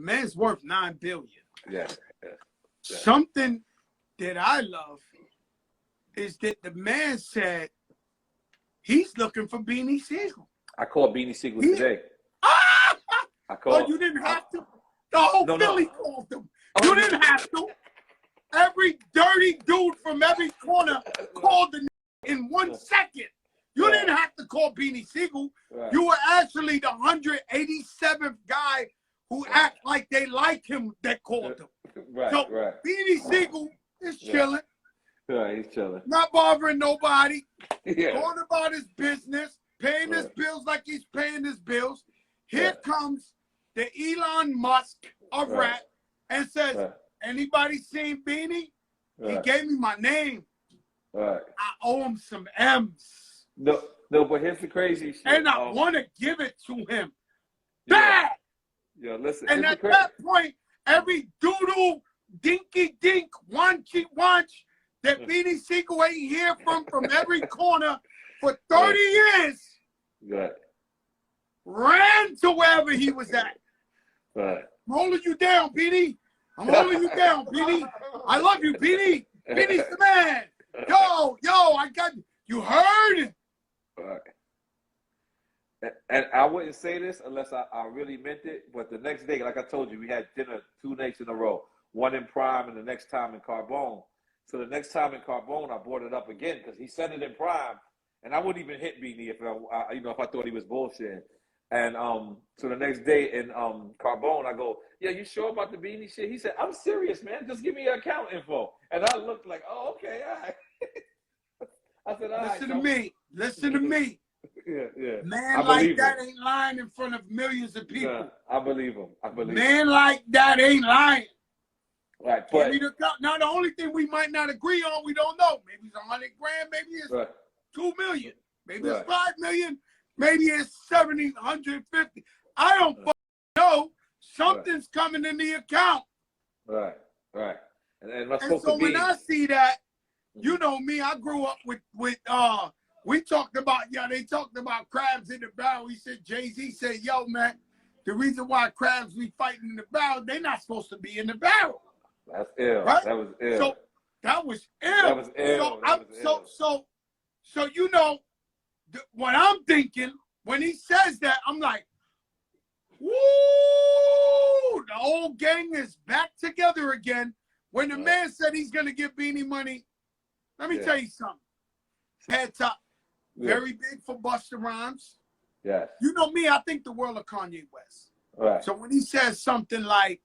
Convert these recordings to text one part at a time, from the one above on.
man's worth $9 billion. Yes. Something that I love is that the man said he's looking for Beanie Sigel. I called Beanie Sigel today. I called. Oh, you didn't have to? The whole Philly called him. You didn't have to. Every dirty dude from every corner called the in 1 second. You didn't have to call Beanie Sigel. You were actually the 187th guy who act like they like him that called him. So Beanie Sigel is chilling. Right, he's chilling. Not bothering nobody. Going about his business, paying his bills like he's paying his bills. Here comes the Elon Musk of rap and says, anybody seen Beanie? He gave me my name. I owe him some M's. No, but here's the crazy shit. And I want to give it to him. Bad! Yeah, listen. And at that point, every doodle, dinky dink, wanchy wanch that Beanie Sigel ain't hear from every corner for 30 years ran to wherever he was at. I'm holding you down, Beanie. I'm holding you down, Beanie. I love you, Beanie. Beanie's the man. Yo, I got you. You heard? And I wouldn't say this unless I really meant it. But the next day, like I told you, we had dinner 2 nights in a row. One in Prime and the next time in Carbone. So the next time in Carbone, I brought it up again because he said it in Prime. And I wouldn't even hit Beanie if I thought he was bullshitting. And so the next day in Carbone, I go, yeah, you sure about the Beanie shit? He said, I'm serious, man. Just give me your account info. And I looked like, oh, okay, all right. I said, all right. Listen to me. Yeah. Man like that ain't lying in front of millions of people. Nah, I believe him. Man like that ain't lying. Right, but now the only thing we might not agree on, we don't know. Maybe it's $100 grand, maybe it's $2 million, maybe it's $5 million, maybe it's 70, 150. I don't know. Something's coming in the account. Right. And so when I see that, you know me, I grew up with we talked about, they talked about crabs in the barrel. He said, Jay-Z said, yo, man, the reason why crabs be fighting in the barrel, they're not supposed to be in the barrel. That's ill. Right? That was ill. So that was ill. So you know, what I'm thinking, when he says that, I'm like, woo, the old gang is back together again. When the man said he's going to give Beanie money, let me tell you something. Head top. Very big for Busta Rhymes. Yes. You know me, I think the world of Kanye West. Right. So when he says something like,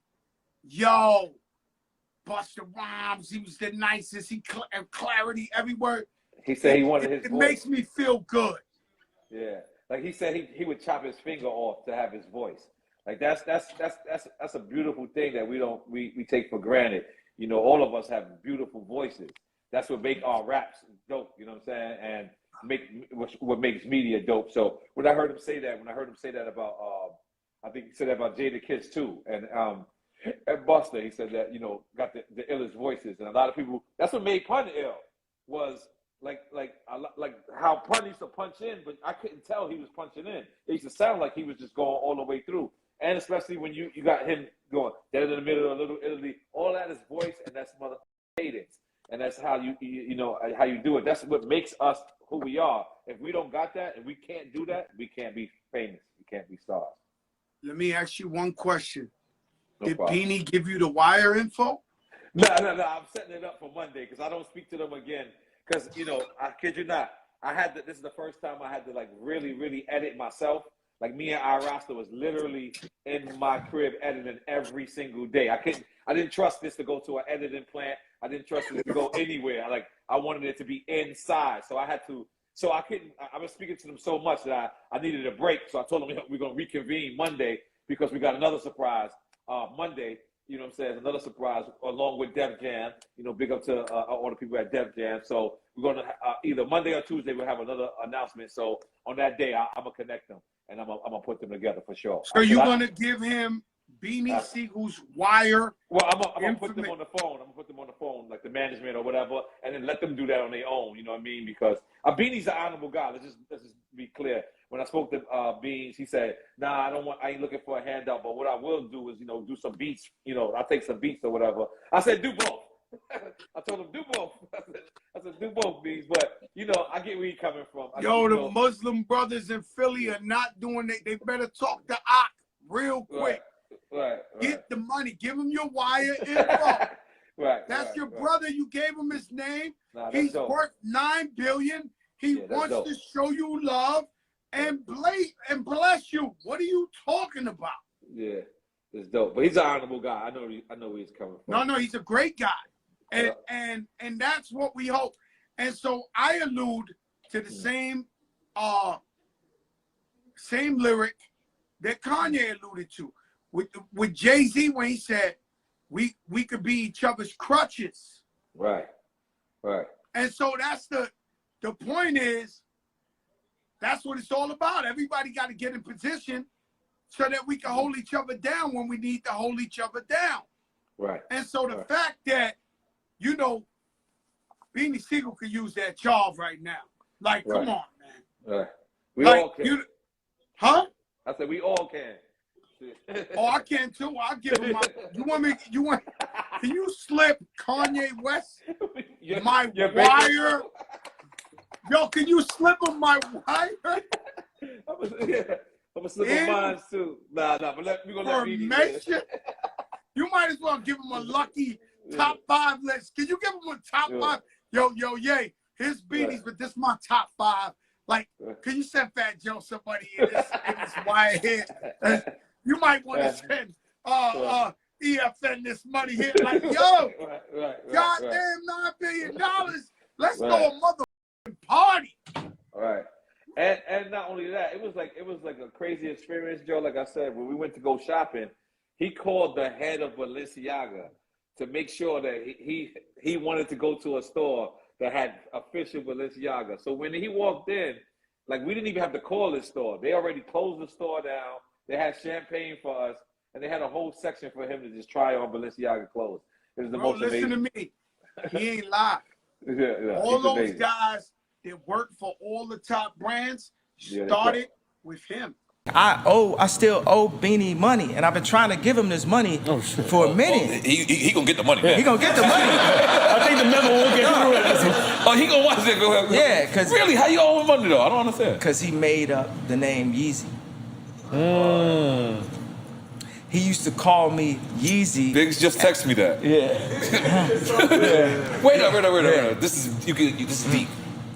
yo, Busta Rhymes, he was the nicest, he clarity every word. He said he wanted his voice. It voice. makes me feel good. Yeah. Like he said he would chop his finger off to have his voice. Like that's a beautiful thing that we take for granted. You know, all of us have beautiful voices. That's what make our raps dope, you know what I'm saying? And what makes media dope. So when I heard him say that about I think he said that about Jada Kiss too. And Busta, he said that, you know, got the illest voices. And a lot of people, that's what made Pun ill, was like how Pun used to punch in, but I couldn't tell he was punching in. It used to sound like he was just going all the way through. And especially when you got him going dead in the middle, a little Italy, all that is voice, and that's mother cadence. And that's how you know how you do it. That's what makes us who we are. If we don't got that and we can't do that, we can't be famous. We can't be stars. Let me ask you one question. No Did problem. Beanie give you the wire info? No. I'm setting it up for Monday because I don't speak to them again. Because, you know, I kid you not, this is the first time I had to like really edit myself. Like me and iRasta was literally in my crib editing every single day. I didn't trust this to go to an editing plant. I didn't trust it to go anywhere. I wanted it to be inside. So I was speaking to them so much that I needed a break. So I told them we're going to reconvene Monday because we got another surprise Monday. You know what I'm saying? Another surprise along with Def Jam. You know, big up to all the people at Def Jam. So we're going to either Monday or Tuesday, we'll have another announcement. So on that day, I'm going to connect them and I'm going to put them together for sure. So you're going to give him Beanie Siegel's wire? Well, I'm going to put them on the phone. I'm going to put them on the phone, like the management or whatever, and then let them do that on their own. You know what I mean? Because Beanie's an honorable guy. Let's just be clear. when I spoke to Beans, he said, "Nah, I ain't looking for a handout, but what I will do is, do some beats. I'll take some beats or whatever." I said, "Do both." I told him, "Do both." I said, "Do both, Beans." But I get where you're coming from. The Muslim brothers in Philly are not doing it. They better talk to Ak real quick. Right. Get the money. Give him your wire info. Right. That's your brother. You gave him his name. Nah, He's dope. worth $9 billion. He wants to show you love and bless you. What are you talking about? Yeah, it's dope. But he's an honorable guy. I know where he's coming from. No, he's a great guy. And that's what we hope. And so I allude to the same lyric that Kanye alluded to with Jay-Z when he said we could be each other's crutches. Right. And so that's the point is that's what it's all about. Everybody got to get in position so that we can hold each other down when we need to hold each other down. Right. And so the fact that, Beanie Sigel could use that job right now. Like, come on, man. Right. We all can. Huh? I said we all can. Oh, I can too. I'll give him my. Can you slip Kanye West my wire? Yo, can you slip him my wire? I'm gonna slip him mine too. Nah, but we're gonna let Beanie. You might as well give him a lucky top 5 list. Can you give him a top 5? Yo, yay. Here's Beanies, but this is my top 5. Like, can you send Fat Joe somebody in this wire here? You might want to send EFN this money here. Like, yo, goddamn $9 billion. Let's go a motherfucking party. All right. And not only that, it was like a crazy experience, Joe. Like I said, when we went to go shopping, he called the head of Balenciaga to make sure that he wanted to go to a store that had official Balenciaga. So when he walked in, like, we didn't even have to call this store. They already closed the store down. They had champagne for us, and they had a whole section for him to just try on Balenciaga clothes. It was the most amazing. Listen to me. He ain't lied. All those amazing guys that work for all the top brands started with him. I still owe Beanie money, and I've been trying to give him this money for a minute. He gonna get the money. Man. He gonna get the money. I think the memo won't get through. Oh, he gonna watch it. Go ahead. Yeah, because really, how you owe him money though? I don't understand. Because he made up the name Yeezy. He used to call me Yeezy. Biggs just text me that. Yeah. Wait up. This is deep.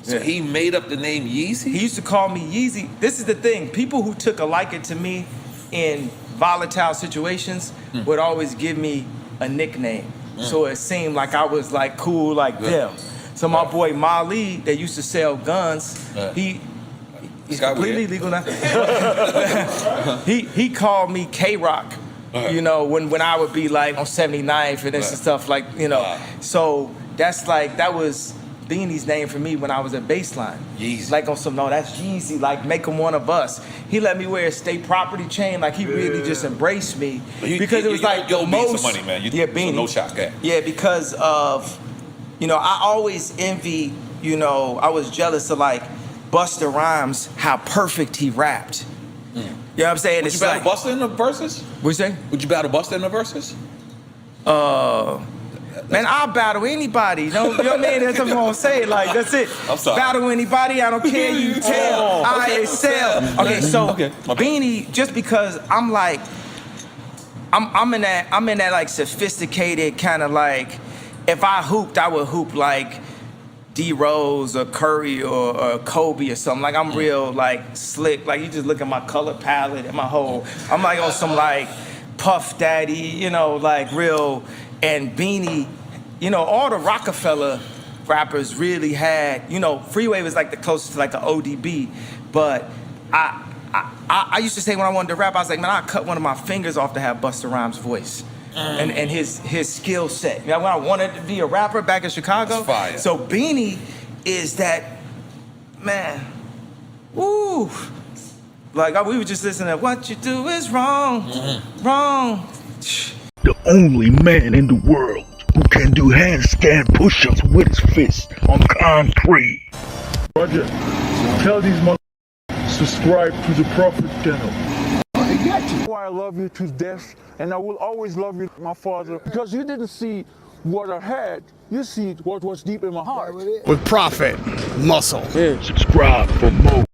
So he made up the name Yeezy? He used to call me Yeezy. This is the thing. People who took a liking to me in volatile situations would always give me a nickname. So it seemed like I was like cool like them. So my boy Mali, that used to sell guns, he's completely legal now. he called me K-Rock. When I would be like on 79th and stuff like, So that was Beanie's name for me when I was at Baseline. Yeezy. Like on some, no, that's Yeezy, like make him one of us. He let me wear a state property chain, like he really just embraced me. Because it was like the most. Some money, man. Beanie. So no shock, Yeah, because of, I always envy, I was jealous of like Busta Rhymes, how perfect he rapped. You know what I'm saying? Would you battle Busta in the verses? What you say? Would you battle Busta in the verses? Man, I'll battle anybody. You know what I mean? That's what I'm gonna say. Like, that's it. I'm sorry. Battle anybody. I don't care. You tell. I excel. Okay, so Beanie, just because I'm like, I'm in that like sophisticated kind of like, if I hooped, I would hoop like D Rose or Curry or Kobe or something. Like I'm real like slick. Like you just look at my color palette and my whole. I'm like on some like Puff Daddy, like real. And Beanie, all the Rockefeller rappers really had, Freeway was like the closest to like an ODB, but I used to say when I wanted to rap, I was like, man, I'll cut one of my fingers off to have Busta Rhymes' voice and his skill set. When I wanted to be a rapper back in Chicago, so Beanie is that, man, woo. Like we were just listening to What You Do Is Wrong, Wrong. The only man in the world who can do handstand push-ups with his fist on concrete. Roger, tell these motherfuckers subscribe to the Prophet channel. I love you to death, and I will always love you, my father, because you didn't see what I had, you see what was deep in my heart. With Prophet Muscle. Subscribe for more.